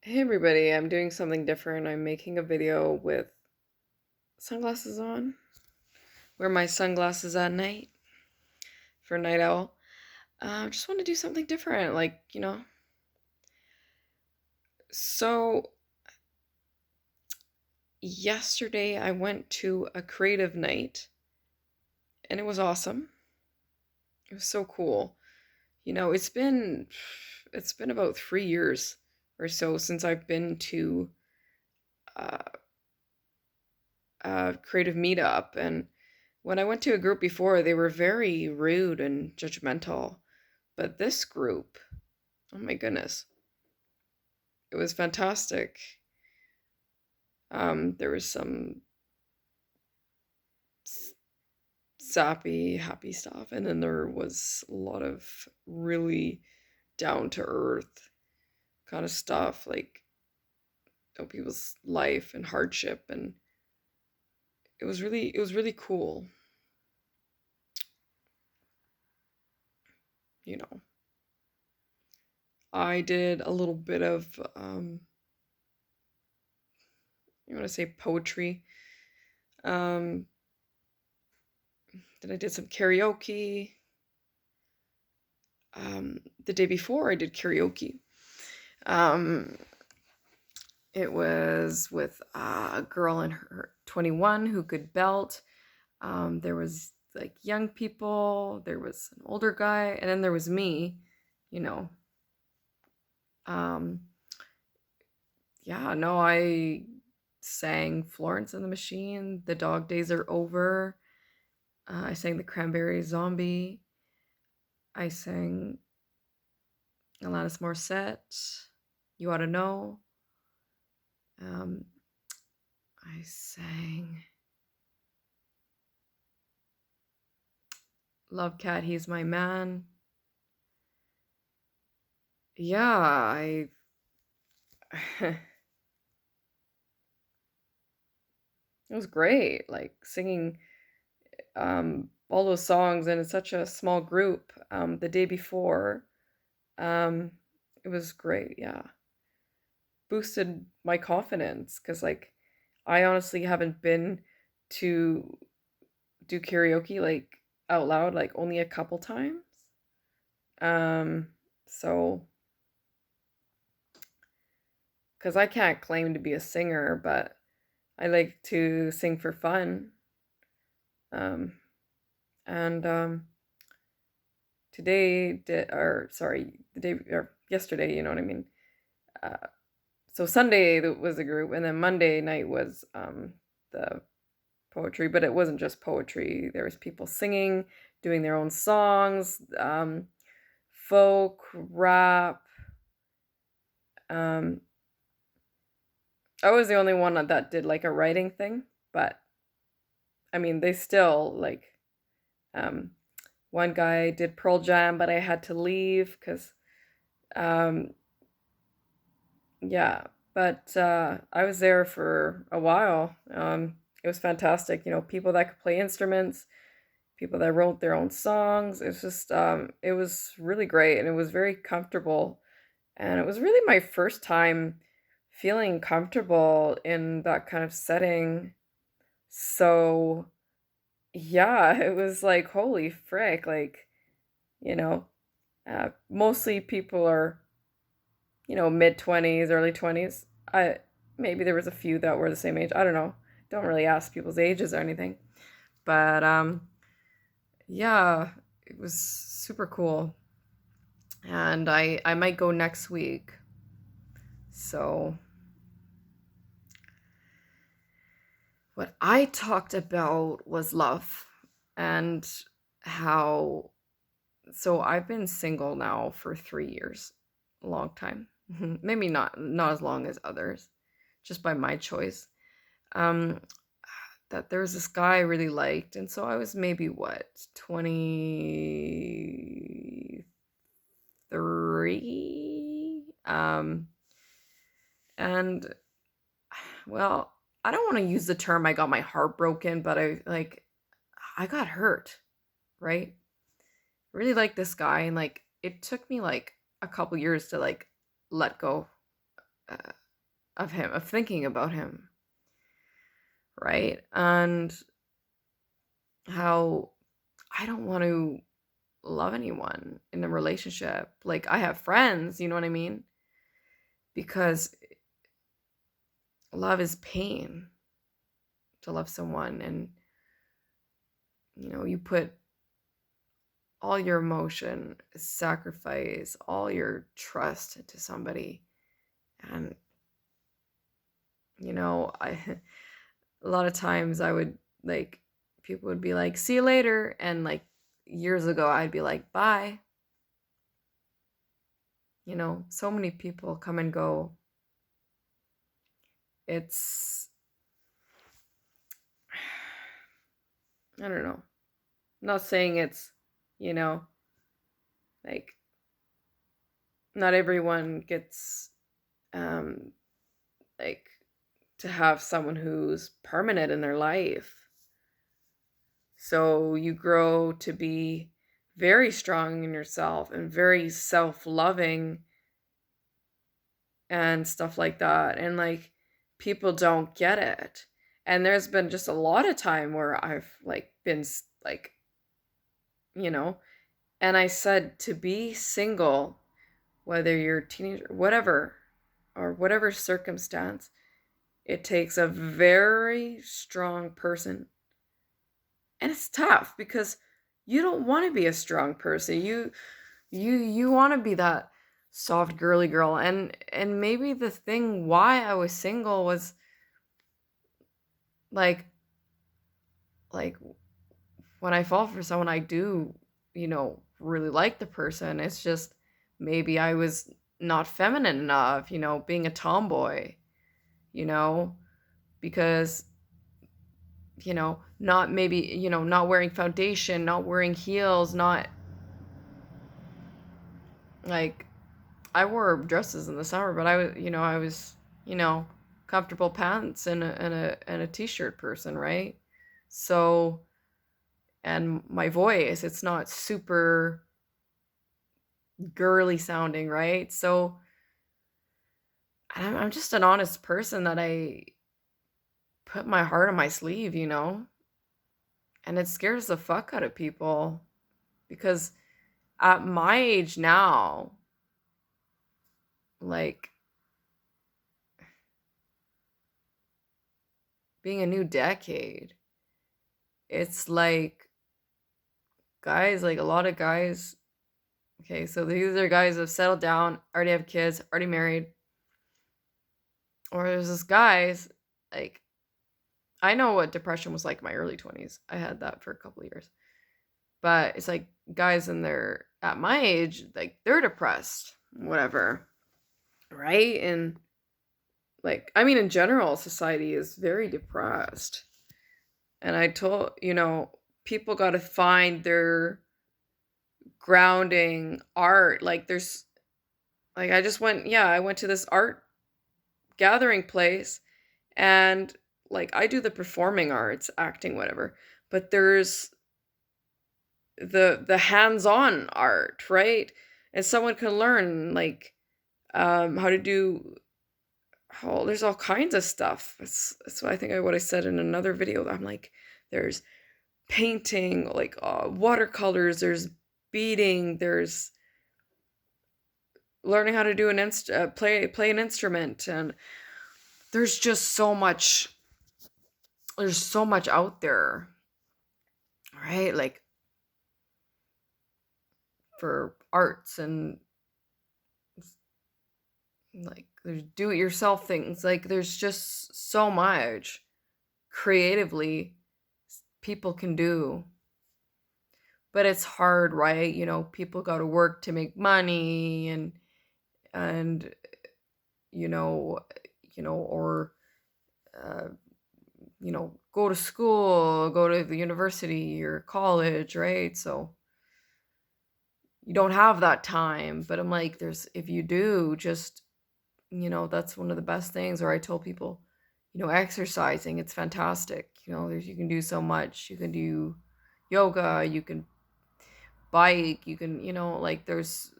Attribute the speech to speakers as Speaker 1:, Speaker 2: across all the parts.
Speaker 1: Hey everybody, I'm doing something different. I'm making a video with sunglasses on. Wear my sunglasses at night for night owl. Just want to do something different, So yesterday I went to a creative night and it was awesome. It was so cool. It's been about 3 years or so since I've been to uh, a creative meetup, and when I went to a group before, they were very rude and judgmental. But this group, oh my goodness, it was fantastic. There was some sappy, happy stuff, and then there was a lot of really down to earth kind of stuff, like people's life and hardship, and it was really cool. You know, I did a little bit of you want to say poetry. Um, then I did some karaoke. The day before, I did karaoke. Um, it was with a girl in her 21 who could belt. There was like young people. There was an older guy, and then there was me. You know. Um, yeah, no, I sang Florence and the Machine. The Dog Days Are Over. I sang the Cranberry Zombie. I sang Alanis Morissette, You Ought to Know. Um, I sang Love Cat, He's My Man. Yeah, I. It was great, like singing all those songs, and it's such a small group. The day before, um, it was great. Yeah, boosted my confidence because, like, I honestly haven't been to do karaoke like out loud like only a couple times. Um, so because I can't claim to be a singer, but I like to sing for fun. Um, and today did, or sorry, the day or yesterday, you know what I mean. Uh, so Sunday was a group, and then Monday night was the poetry, but it wasn't just poetry. There was people singing, doing their own songs, folk, rap. Um, I was the only one that did like a writing thing, but I mean, they still like um, one guy did Pearl Jam, but I had to leave because um, yeah. But I was there for a while. It was fantastic. People that could play instruments, people that wrote their own songs. It was really great, and it was very comfortable. And it was really my first time feeling comfortable in that kind of setting. So, yeah, it was like, holy frick, like, you know, mostly people are, mid 20s, early 20s. Maybe there was a few that were the same age. I don't know. Don't really ask people's ages or anything. But yeah, it was super cool. And I might go next week. So, what I talked about was love and how. So I've been single now for 3 years, a long time. Maybe not as long as others, just by my choice. Um, that there was this guy I really liked, and so I was maybe what 23, and well, I don't want to use the term I got my heart broken, but I got hurt, right? Really like this guy, and like it took me like a couple years to like let go uh, of him, of thinking about him, right? And how I don't want to love anyone in a relationship. Like, I have friends, you know what I mean? Because love is pain to love someone, and you put all your emotion, sacrifice all your trust into somebody. And I a lot of times I would, like, people would be like, see you later, and like years ago I'd be like, bye. So many people come and go. It's, I don't know, I'm not saying it's, you know like, not everyone gets, um like, to have someone who's permanent in their life. So you grow to be very strong in yourself and very self-loving and stuff like that. And like, people don't get it. And there's been just a lot of time where I've like been like, you know, and I said, to be single, whether you're a teenager, whatever, or whatever circumstance, it takes a very strong person. And it's tough because you don't want to be a strong person. You want to be that soft girly girl. And maybe the thing why I was single was like like when I fall for someone, I do, really like the person. It's just maybe I was not feminine enough, being a tomboy, you know, because not maybe, not wearing foundation, not wearing heels, not like, I wore dresses in the summer, but I was, comfortable pants and a t-shirt person, right? So, and my voice, it's not super girly sounding, right? So, I'm just an honest person that I put my heart on my sleeve, and it scares the fuck out of people because at my age now, like, being a new decade, it's like, guys, like a lot of guys, okay, so these are guys that have settled down, already have kids, already married, or there's this guys, like, I know what depression was like in my early 20s. I had that for a couple of years. But it's like guys in their, at my age, like, they're depressed, whatever, right? And like, I mean, in general, society is very depressed. And I told, people got to find their grounding art. Like, there's, like, I went to this art gathering place, and like, I do the performing arts, acting, whatever. But there's the hands-on art, right? And someone can learn, like, how to do, there's all kinds of stuff. That's what I think, what I said in another video. I'm like, there's painting, like, watercolors, there's beading, there's learning how to do play an instrument, and there's just so much, there's so much out there, right? Like, for arts, and like, there's do it yourself things, like, there's just so much creatively people can do. But it's hard, right? People go to work to make money, and you know or uh, go to school, go to the university or college, right? So you don't have that time. But I'm like, there's, if you do, just, that's one of the best things. Or I told people, exercising, it's fantastic. You can do so much. You can do yoga, you can bike, you can, like, there's,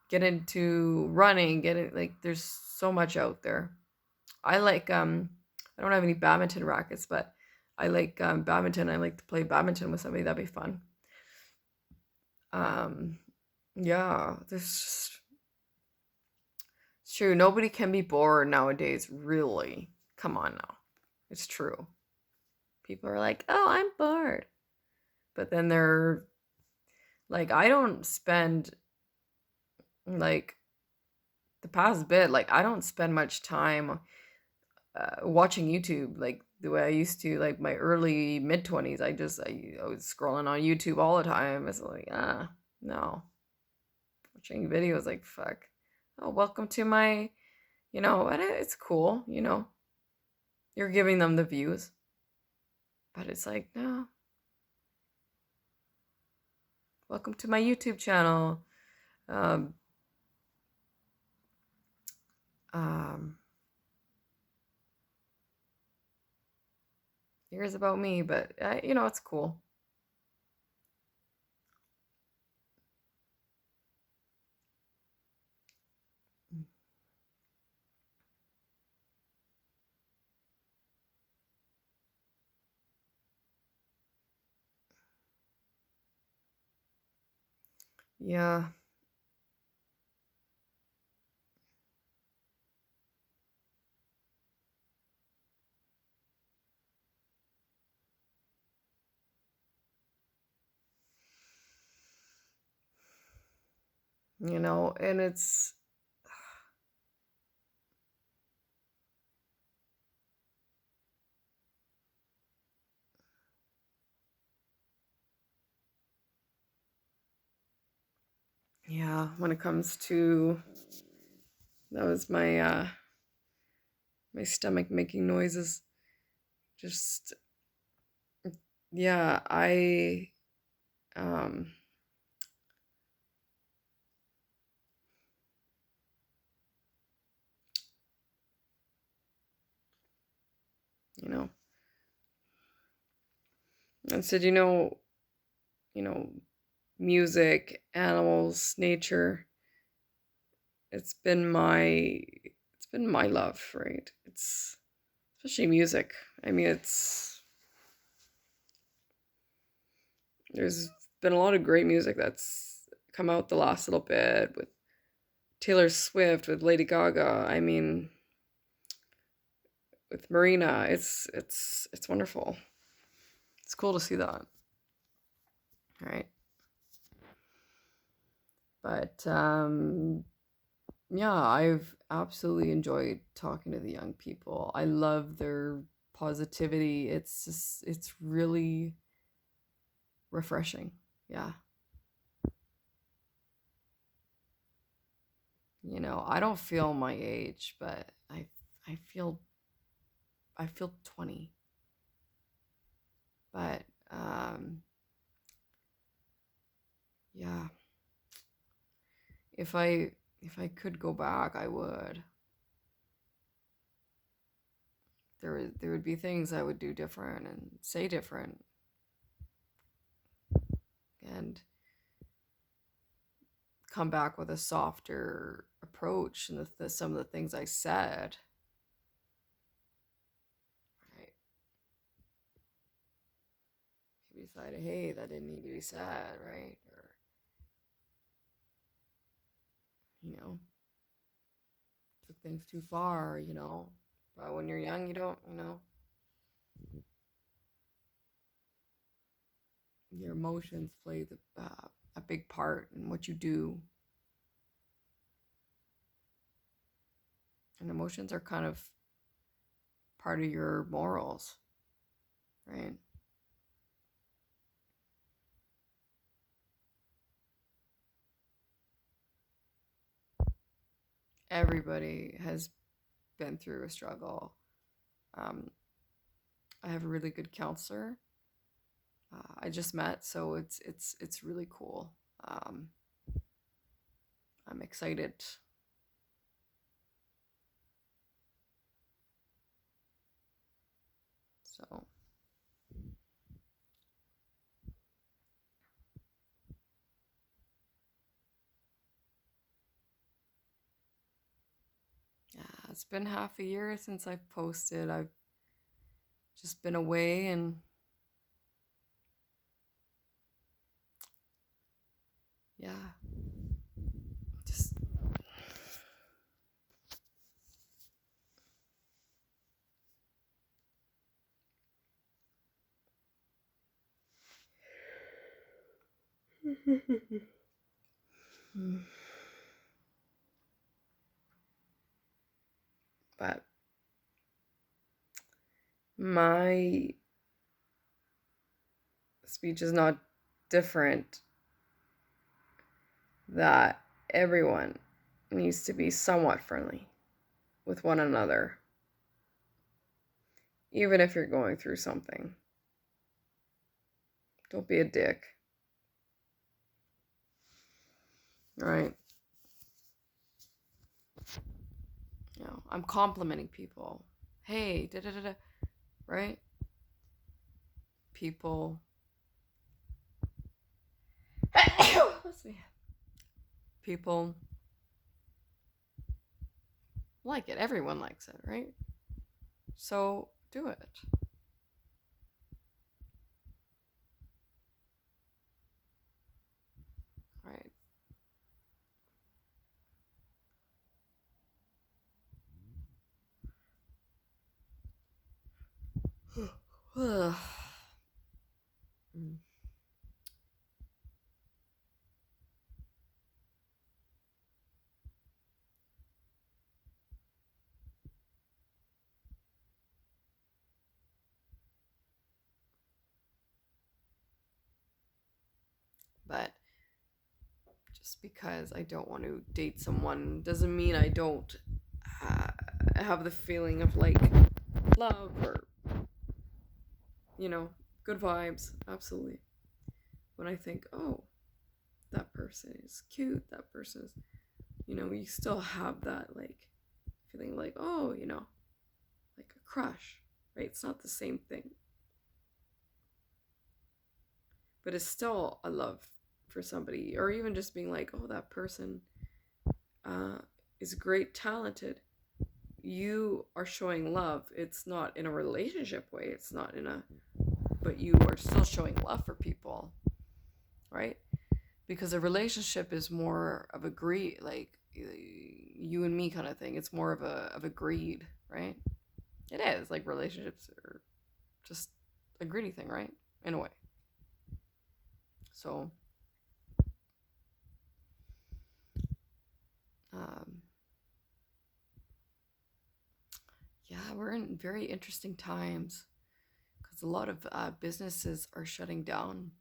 Speaker 1: get into running, get it, like, there's so much out there. I like I don't have any badminton rackets, but I like badminton. I like to play badminton with somebody. That'd be fun. Um yeah, there's just it's true. Nobody can be bored nowadays, really. Come on now. It's true. People are like, "Oh, I'm bored." But then they're like I don't spend like the past bit like I don't spend much time watching YouTube like the way I used to, like my early mid 20s. I was scrolling on YouTube all the time. It's like, no. Watching videos like fuck. Oh, welcome to my, and it's cool, You're giving them the views. But it's like, no. Welcome to my YouTube channel. Um um Here's about me, but it's cool. Yeah, and it's yeah, when it comes to that was my stomach making noises. Just yeah, um you know, I said, you know, music, animals, nature, it's been my love, right? It's especially music. I mean, there's been a lot of great music that's come out the last little bit with Taylor Swift, with Lady Gaga. I mean, with Marina, it's wonderful. It's cool to see that, right? But yeah, I've absolutely enjoyed talking to the young people. I love their positivity. It's really refreshing. Yeah. I don't feel my age, but I feel I feel 20. But yeah, if I could go back, I would. There would be things I would do different and say different and come back with a softer approach and some of the things I said. Right? Maybe decided, hey, that didn't need to be said, right? Or you know, took things too far. But when you're young, you don't. Your emotions play a big part in what you do, and emotions are kind of part of your morals, right? Everybody has been through a struggle. Um, I have a really good counselor. I just met, so it's really cool. Um, I'm excited. So It's been half a year since I've posted. I've just been away and yeah, just but my speech is not different, that everyone needs to be somewhat friendly with one another, even if you're going through something. Don't be a dick. Right? I'm complimenting people. Hey, da da da da. Right? People. Let's see. People like it. Everyone likes it, right? So do it. Right. But just because I don't want to date someone doesn't mean I don't have the feeling of like love or, good vibes. Absolutely. When I think, oh, that person is cute, that person is, you still have that like feeling like, oh, like a crush, right? It's not the same thing, but it's still a love for somebody, or even just being like, oh, that person uh, is great, talented. You are showing love. It's not in a relationship way. It's not but you are still showing love for people, right? Because a relationship is more of a greed, like you and me kind of thing. It's more of a greed, right? It is like relationships are just a greedy thing, right? In a way. So, um, yeah, we're in very interesting times because a lot of businesses are shutting down.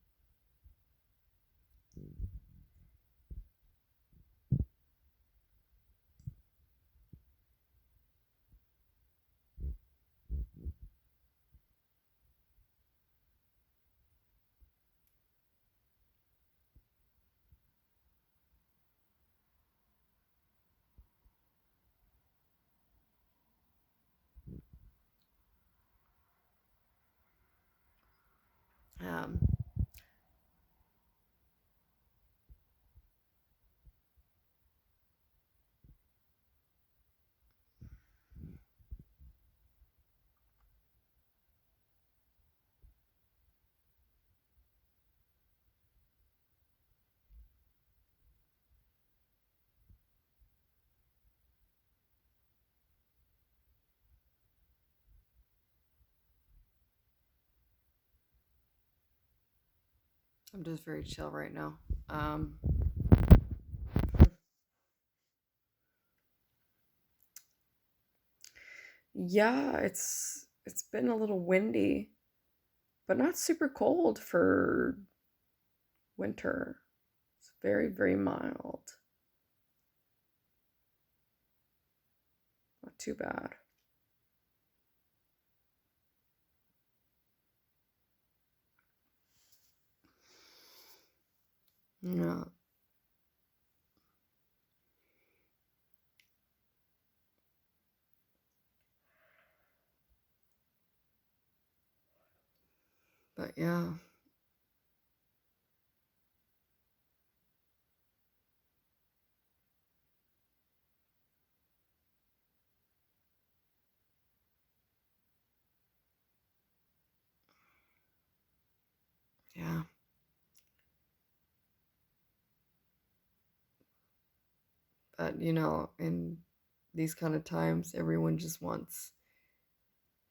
Speaker 1: Um, I'm just very chill right now. Um, yeah, it's been a little windy, but not super cold for winter. It's very, very mild. Not too bad. Yeah. But yeah. Yeah. But, in these kind of times, everyone just wants,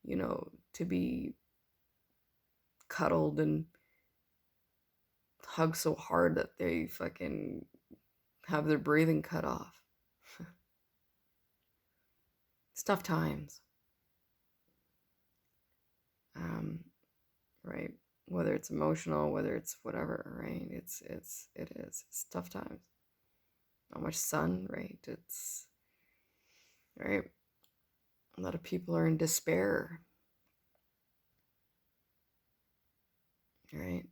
Speaker 1: to be cuddled and hugged so hard that they fucking have their breathing cut off. It's tough times. Um, right? Whether it's emotional, whether it's whatever, right? It's tough times. Not much sun, right? It's right. A lot of people are in despair, right?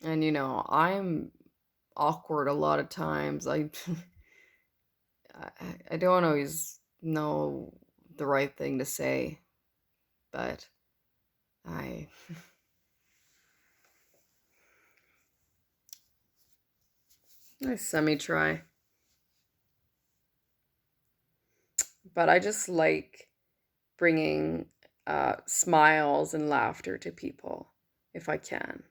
Speaker 1: And I'm awkward a lot of times. I don't always know the right thing to say, but I I semi try. But I just like bringing smiles and laughter to people if I can.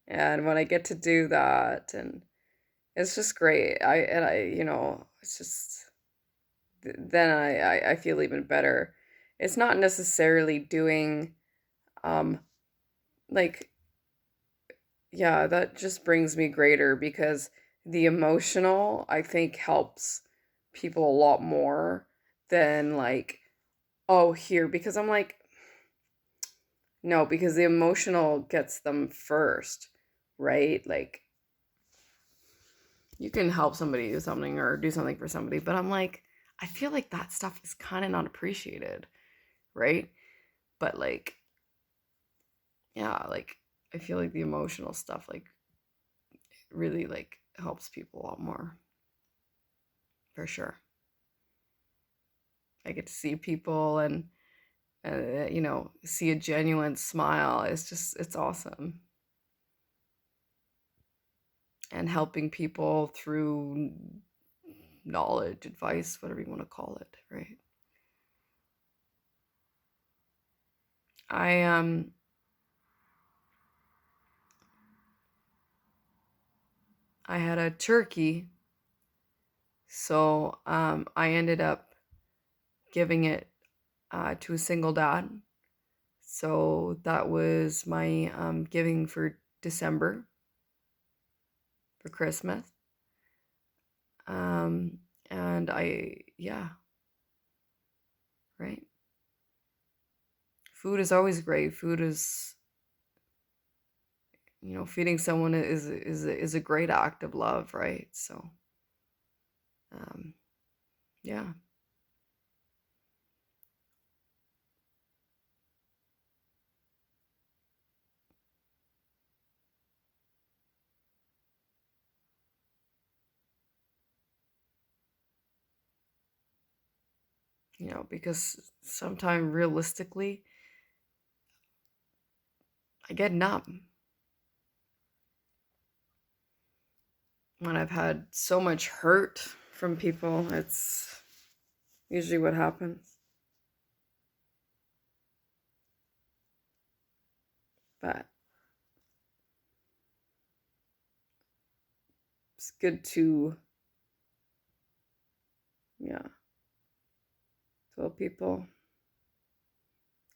Speaker 1: And when I get to do that, and it's just great. It's just then I feel even better. It's not necessarily doing um like yeah, that just brings me greater because the emotional I think helps people a lot more than like, oh, here, because I'm like, no, because the emotional gets them first, right? Like, you can help somebody do something or do something for somebody, but I'm like, I feel like that stuff is kind of not appreciated, right? But like, yeah, like I feel like the emotional stuff like really like helps people a lot more, for sure. I get to see people and see a genuine smile. It's awesome. And helping people through knowledge, advice, whatever you want to call it, right? I I had a turkey, so I ended up giving it to a single dad. So that was my giving for December for Christmas. Um, and yeah, right. Food is always great. Food is, feeding someone is a great act of love, right? So, um, yeah, because sometimes realistically, I get numb when I've had so much hurt from people. It's usually what happens. But it's good to, yeah, tell people,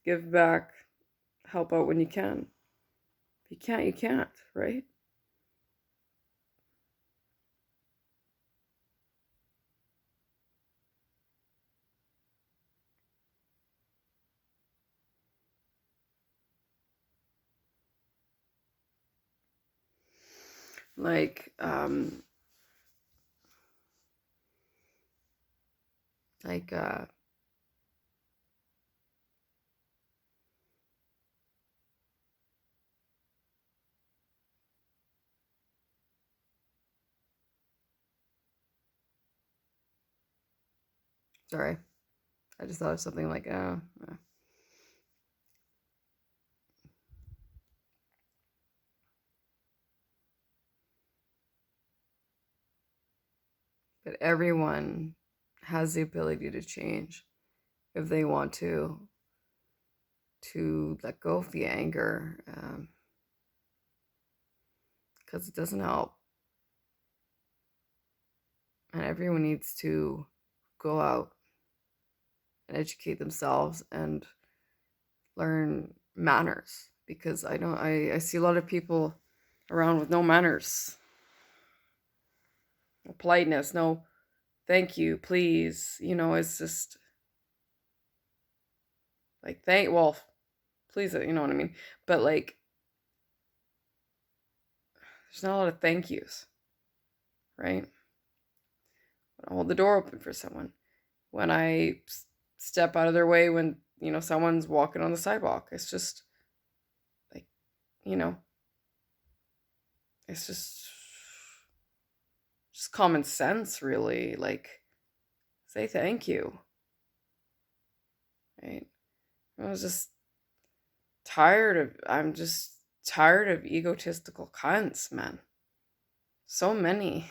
Speaker 1: give back, help out when you can. If you can't, you can't, right? Like, like, Sorry. I just thought of something like, but everyone has the ability to change if they want to let go of the anger, because it doesn't help. And everyone needs to go out and educate themselves and learn manners, because I see a lot of people around with no manners, no politeness, no thank you, please. It's just like well, please, you know what I mean? But like, there's not a lot of thank yous, right? When I hold the door open for someone, when I step out of their way when, someone's walking on the sidewalk. It's just like, you know, it's just common sense, really. Like, say thank you, right? I was just I'm just tired of egotistical cunts, man. So many.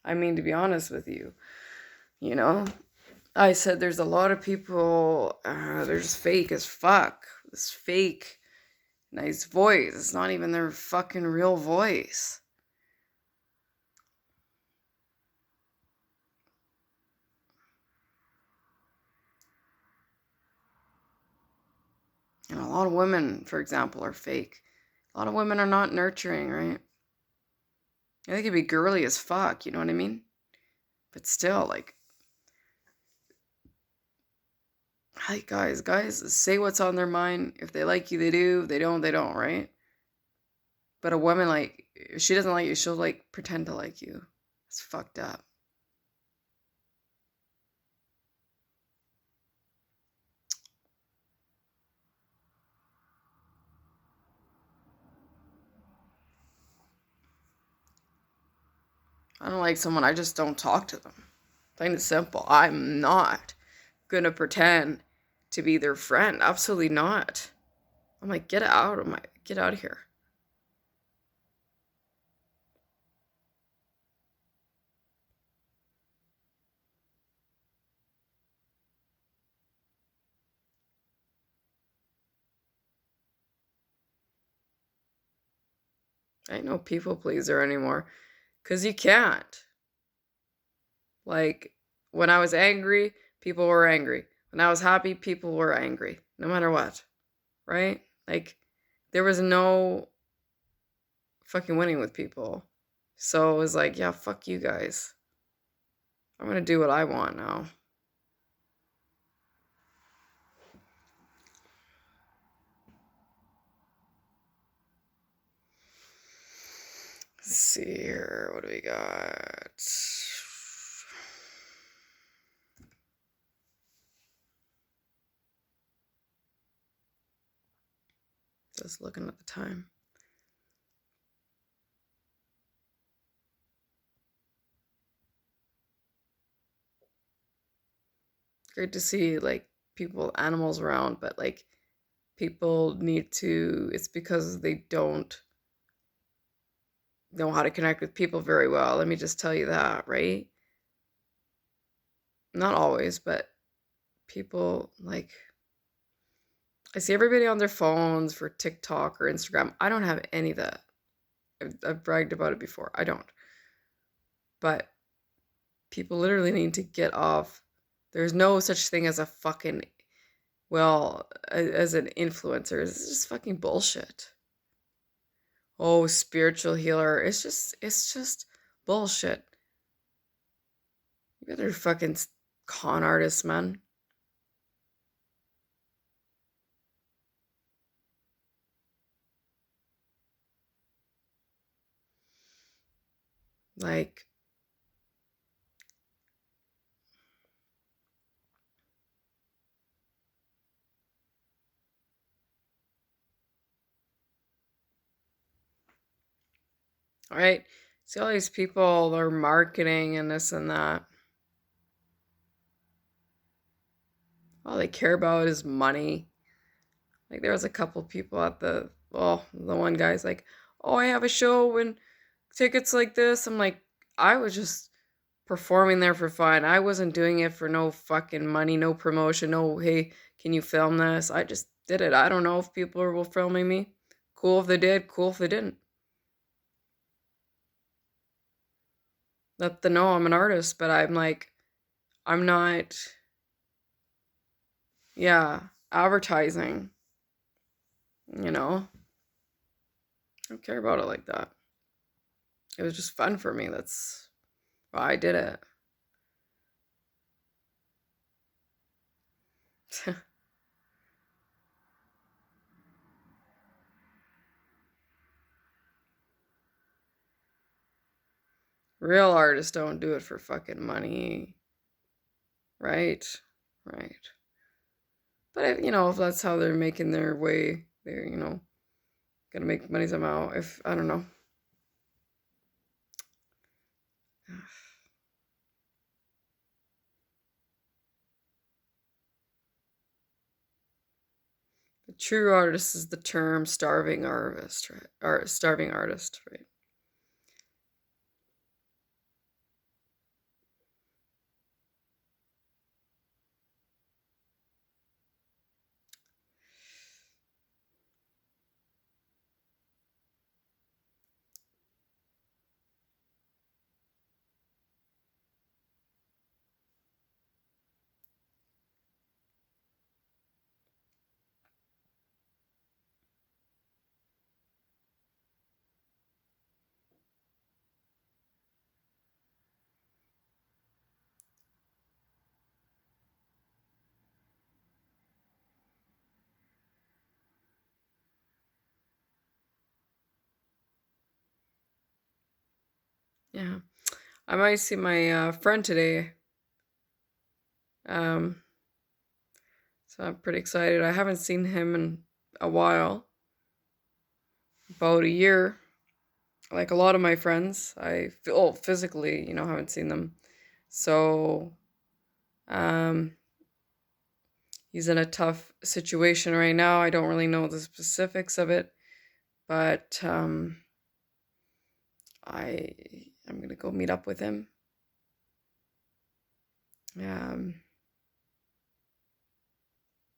Speaker 1: I mean, to be honest with you, you know, I said there's a lot of people, they're just fake as fuck. This fake, nice voice. It's not even their fucking real voice. And a lot of women, for example, are fake. A lot of women are not nurturing, right? They could be girly as fuck, you know what I mean? But still, like, hi guys, say what's on their mind. If they like you, they do. If they don't, they don't, right? But a woman, like, if she doesn't like you, she'll, like, pretend to like you. It's fucked up. I don't like someone, I just don't talk to them. Plain and simple. I'm not gonna pretend to be their friend. Absolutely not. I'm like, get out of here. I ain't no people pleaser anymore. Cause you can't. Like, when I was angry, people were angry. When I was happy, people were angry. No matter what. Right? Like, there was no fucking winning with people. So it was like, yeah, fuck you guys. I'm gonna do what I want now. Let's see here. What do we got? Just looking at the time. Great to see, like, people, animals around, but like, people need to, it's because they don't know how to connect with people very well. Let me just tell you that, right? Not always, but people, like, I see everybody on their phones for TikTok or Instagram. I don't have any of that. I've bragged about it before. I don't. But people literally need to get off. There's no such thing as a fucking, well, as an influencer. It's just fucking bullshit. Oh, spiritual healer. It's just bullshit. You guys are fucking con artists, man. Like, all right. See all these people are marketing and this and that. all they care about is money. Like there was a couple people at the one guy's like, "Oh, I have a show and tickets like this." I'm like, I was just performing there for fun. I wasn't doing it for no fucking money, no promotion, no, hey, can you film this? I just did it. I don't know if people were filming me. Cool if they did, cool if they didn't. Let them know I'm an artist, but I'm like, I'm not, yeah, advertising, you know? I don't care about it like that. It was just fun for me. That's why I did it. Real artists don't do it for fucking money. Right? Right. But, if that's how they're making their way, they're, gonna make money somehow. If, I don't know. The true artist is the term starving artist, right? Or starving artist, right? Yeah. I might see my friend today. Um, so I'm pretty excited. I haven't seen him in a while, about a year. Like a lot of my friends, I feel physically, haven't seen them. So, um, he's in a tough situation right now. I don't really know the specifics of it, but I I'm gonna go meet up with him. Um,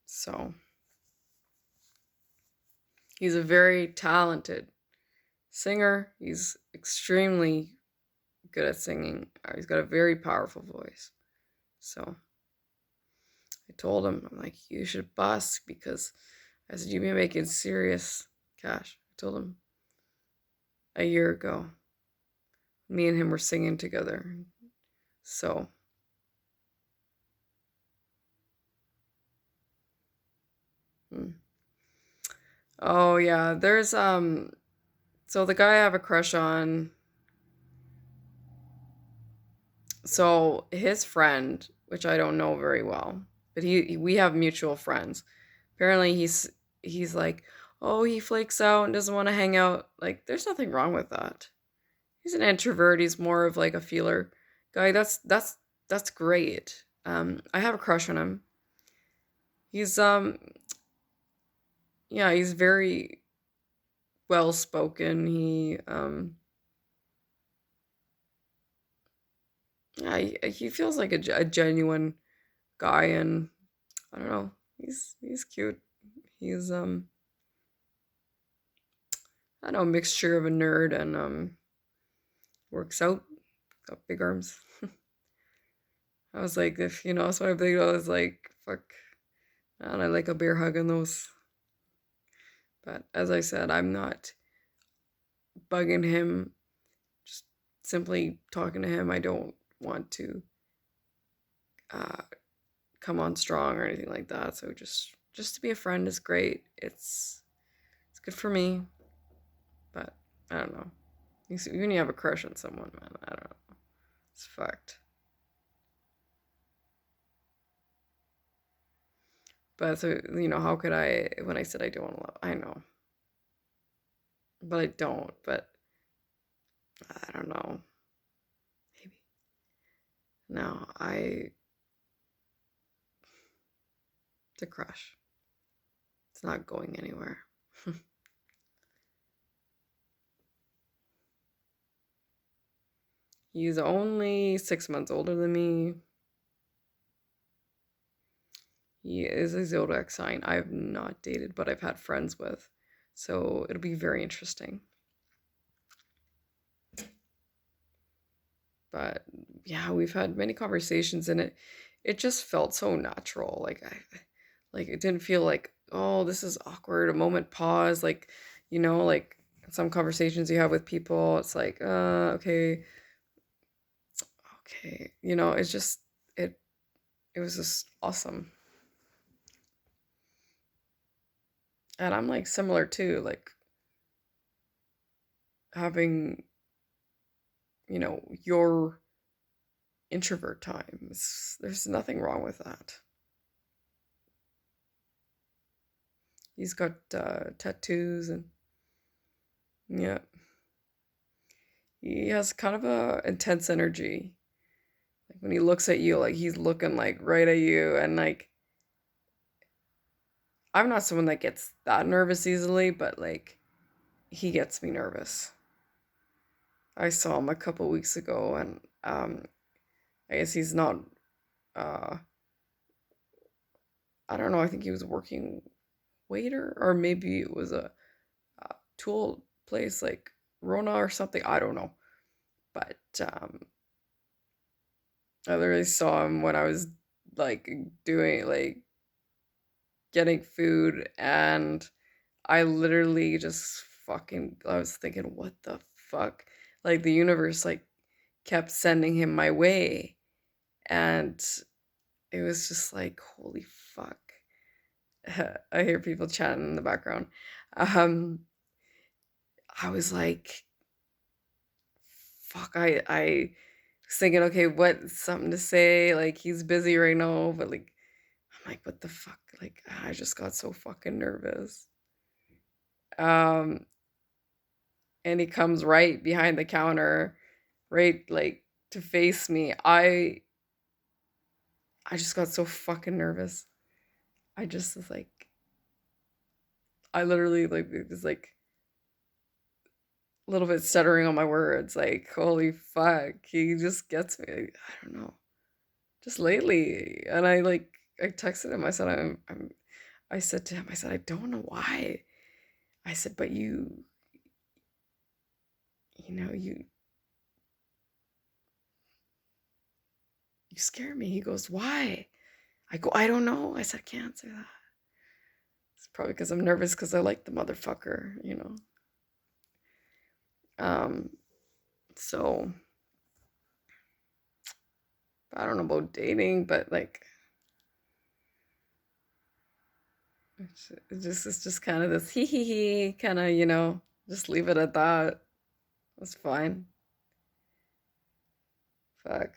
Speaker 1: so he's a very talented singer. He's extremely good at singing. He's got a very powerful voice. So I told him, I'm like, you should busk because I said, you've been making serious cash. I told him a year ago. Me and him were singing together. So, hmm. Oh yeah, there's so the guy I have a crush on, so his friend, which I don't know very well, but we have mutual friends. Apparently he's like, "Oh, he flakes out and doesn't want to hang out." Like there's nothing wrong with that. He's an introvert. He's more of like a feeler guy. That's great. I have a crush on him. He's yeah, he's very well spoken. Yeah, he feels like a genuine guy, and I don't know. He's cute. He's I don't know, a mixture of a nerd and works out. Got big arms. I was like, if that's what I think. I was like, fuck. And I like a bear hug on those. But as I said, I'm not bugging him. Just simply talking to him. I don't want to uh, come on strong or anything like that. So just to be a friend is great. It's good for me. But I don't know. You see, when you have a crush on someone, man, I don't know. It's fucked. But so how could I? When I said I don't want to love, I know, but I don't. But I don't know. Maybe no. I to crash. It's not going anywhere. He's only 6 months older than me. He is a zodiac sign I've not dated, but I've had friends with. So it'll be very interesting. But yeah, we've had many conversations and it just felt so natural. Like it didn't feel like, oh, this is awkward, a moment pause, like some conversations you have with people, it's like, okay, okay. It's just it it was just awesome. And I'm like similar too, like having, your introvert times. There's nothing wrong with that. He's got tattoos and yeah, he has kind of a intense energy. Like when he looks at you, like he's looking like right at you, and like I'm not someone that gets that nervous easily, but like he gets me nervous. I saw him a couple weeks ago, and I guess he's not. Uh, I don't know. I think he was working waiter, or maybe it was a tool place like Rona or something. I don't know, but I literally saw him when I was like doing like getting food, and I literally just fucking I was thinking, what the fuck? Like the universe like kept sending him my way, and it was just like, holy fuck. I hear people chatting in the background. Um I was like, fuck, I was thinking, okay, what something to say? Like he's busy right now, but like I'm like, what the fuck? Like I just got so fucking nervous. Um and he comes right behind the counter, right like to face me. I just got so fucking nervous. I just was like, I literally like it was like a little bit stuttering on my words. Like, holy fuck, he just gets me. I don't know, just lately. And I texted him. I said, I said to him, I said, I don't know why. I said, but you know, you scare me. He goes, why? I go, I don't know. I said, I can't say that. It's probably because I'm nervous because I like the motherfucker. Um, so I don't know about dating, but like it's just kind of this hee hee hee kind of, just leave it at that. It's fine. Fuck.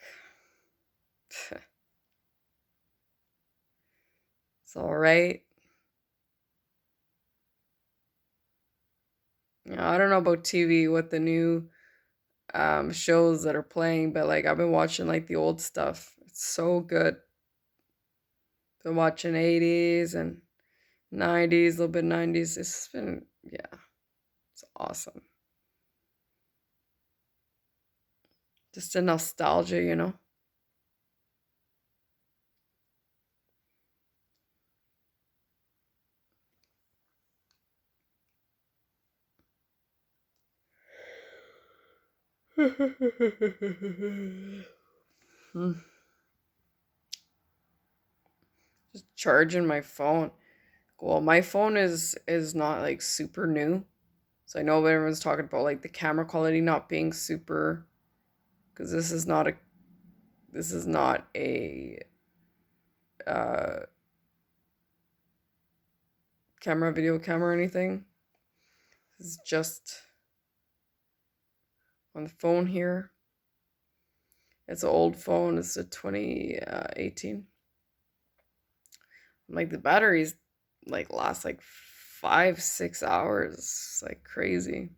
Speaker 1: It's all right. I don't know about TV, what the new shows that are playing, but like I've been watching like the old stuff. It's so good. Been watching 80s and 90s, a little bit 90s. It's been, yeah, it's awesome. Just a nostalgia. Hmm. Just charging my phone. Well, my phone is not like super new. So I know everyone's talking about like the camera quality not being super, because this is not a uh video camera or anything. This is just on the phone here. It's an old phone. It's a 2018. Like the batteries like last like 5 6 hours. It's like crazy.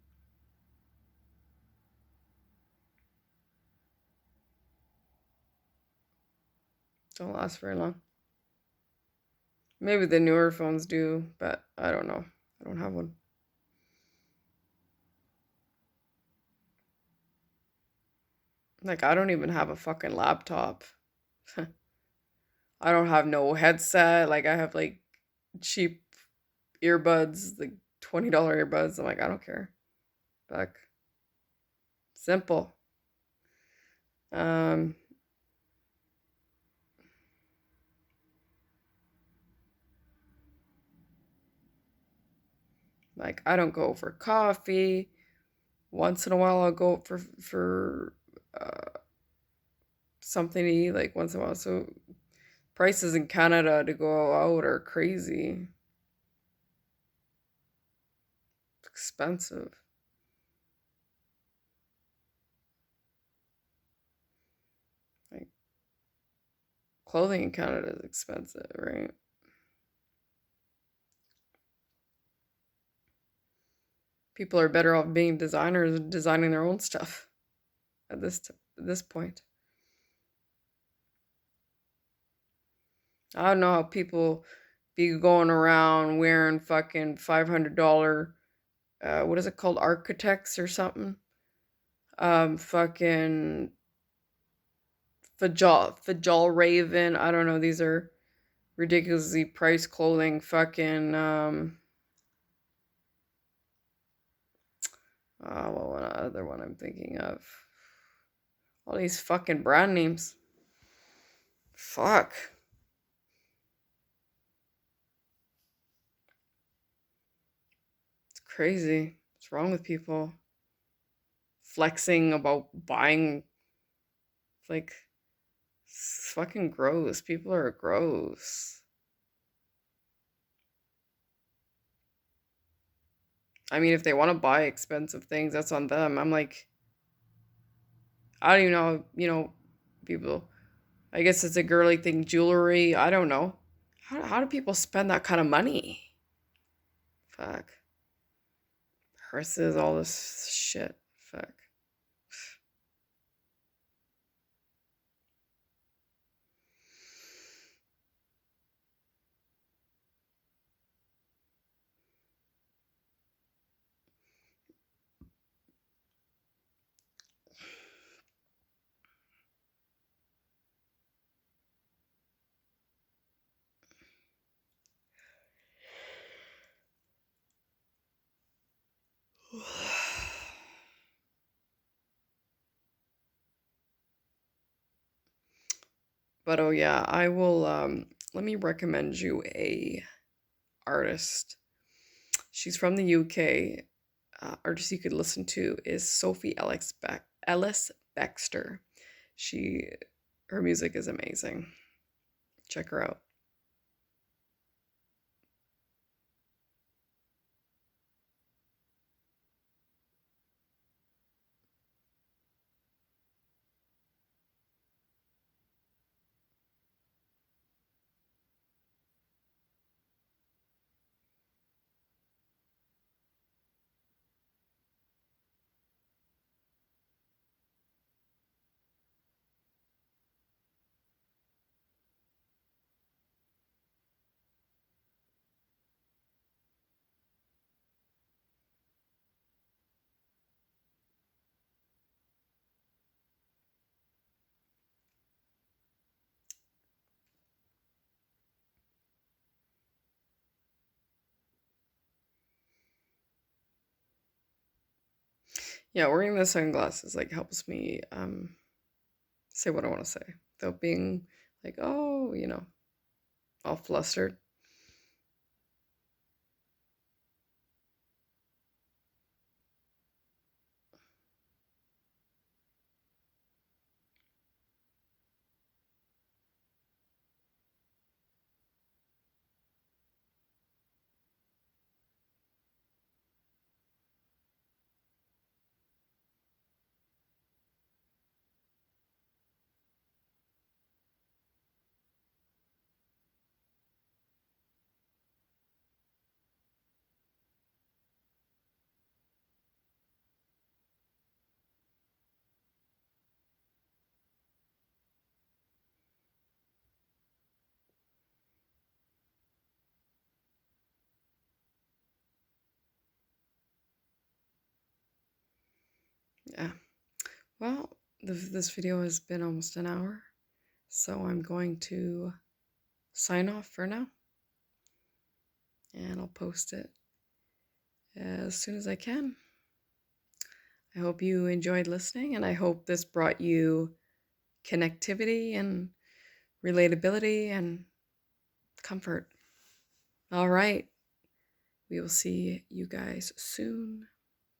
Speaker 1: Don't last very long. Maybe the newer phones do, but I don't know. I don't have one. Like, I don't even have a fucking laptop. I don't have no headset. Like, I have like cheap earbuds, like $20 earbuds. I'm like, I don't care. Fuck. Simple. Um, like I don't go for coffee. Once in a while, I'll go for something to eat. Like once in a while. So prices in Canada to go out are crazy expensive. Like clothing in Canada is expensive, right? People are better off being designers and designing their own stuff at this point. I don't know how people be going around wearing fucking $500 what is it called, architects or something, fucking Fajal Raven. I don't know. These are ridiculously priced clothing. Fucking what one other one I'm thinking of? All these fucking brand names. Fuck. It's crazy. What's wrong with people? Flexing about buying, like, it's fucking gross. People are gross. I mean, if they want to buy expensive things, that's on them. I'm like, I don't even know, people. I guess it's a girly thing, jewelry. I don't know. How do people spend that kind of money? Fuck. Purses, all this shit. Fuck. But oh yeah, I will let me recommend you a artist. She's from the UK. Artist you could listen to is Sophie Ellis Bextor. She Her music is amazing. Check her out. Yeah, wearing the sunglasses like helps me say what I want to say without being like, oh, all flustered. Well, this video has been almost an hour, so I'm going to sign off for now, and I'll post it as soon as I can. I hope you enjoyed listening, and I hope this brought you connectivity and relatability and comfort. All right. We will see you guys soon.